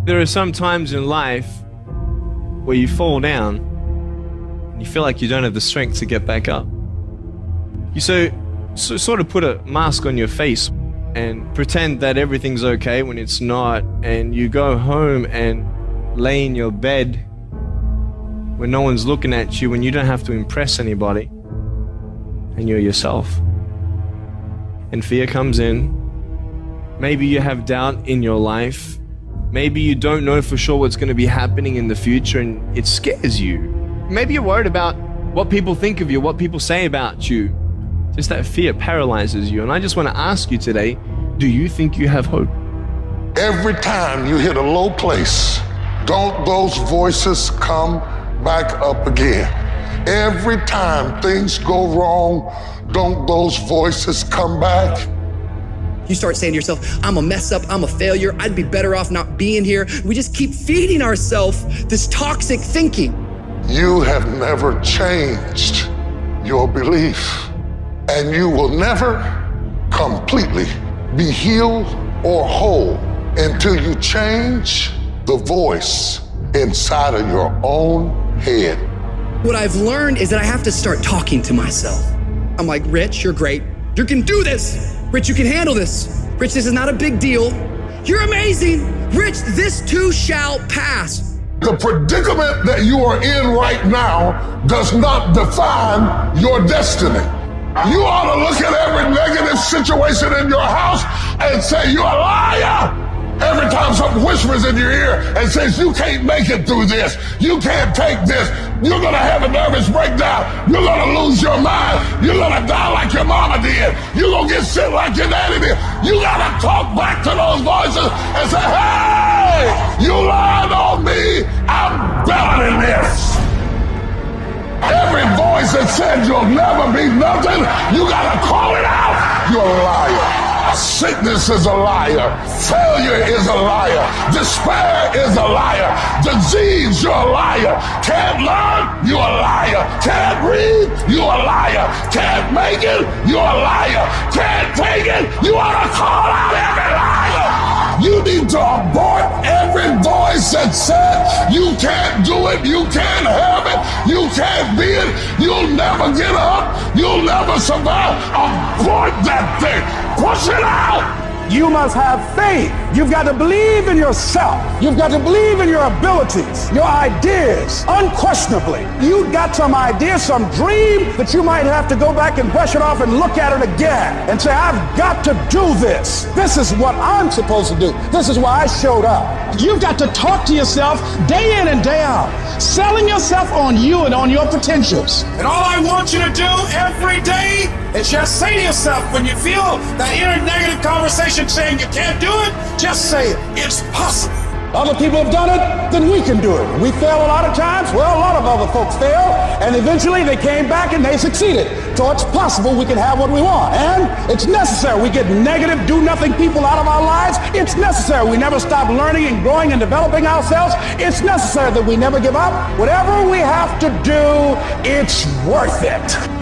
There are some times in life where you fall down and you feel like you don't have the strength to get back up. You sort of put a mask on your face and pretend that everything's okay when it's not, and you go home and lay in your bed when no one's looking at you, when you don't have to impress anybody, and you're yourself. And fear comes in. Maybe you have doubt in your life. Maybe you don't know for sure what's going to be happening in the future, and it scares you. Maybe you're worried about what people think of you, what people say about you. Just that fear paralyzes you. And I just want to ask you today, do you think you have hope? Every time you hit a low place, don't those voices come back up again? Every time things go wrong, don't those voices come back? You start saying to yourself, I'm a mess up, I'm a failure, I'd be better off not being here. We just keep feeding ourselves this toxic thinking. You have never changed your belief, and you will never completely be healed or whole until you change the voice inside of your own head. What I've learned is that I have to start talking to myself. I'm like, Rich, you're great. You can do this. Rich, you can handle this. Rich, this is not a big deal. You're amazing. Rich, this too shall pass. The predicament that you are in right now does not define your destiny. You ought to look at every negative situation in your house and say, you're a liar. Every time something whispers in your ear and says, you can't make it through this, you can't take this, you're gonna have a nervous breakdown, you're gonna lose your mind, you're gonna die like your mama did, you're gonna get sick like your daddy did. You gotta talk back to those voices and say, hey, you lied on me, I'm better than this. Every voice that said you'll never be nothing, you gotta call it out. You're a liar. Sickness is a liar. Failure is a liar. Despair is a liar. Disease, you're a liar. Can't learn, you're a liar. Can't read, you're a liar. Can't make it, you're a liar. Can't take it, you ought to call out every liar. You need to abort every voice that said you can't do it, you can't have it, you can't be it, you'll never get up, you'll never survive. Abort that thing. Push it out! You must have faith. You've got to believe in yourself. You've got to believe in your abilities, your ideas, unquestionably. You've got some idea, some dream that you might have to go back and brush it off and look at it again and say, I've got to do this. This is what I'm supposed to do. This is why I showed up. You've got to talk to yourself day in and day out, selling yourself on you and on your potentials. And all I want you to do every day is just say to yourself, when you feel that inner negative conversation saying you can't do it, just say it. It's possible. Other people have done it, then we can do it. We fail a lot of times. Well, a lot of other folks fail, and eventually they came back and they succeeded. So it's possible we can have what we want, and it's necessary. We get negative, do-nothing people out of our lives. It's necessary. We never stop learning and growing and developing ourselves. It's necessary that we never give up. Whatever we have to do, it's worth it.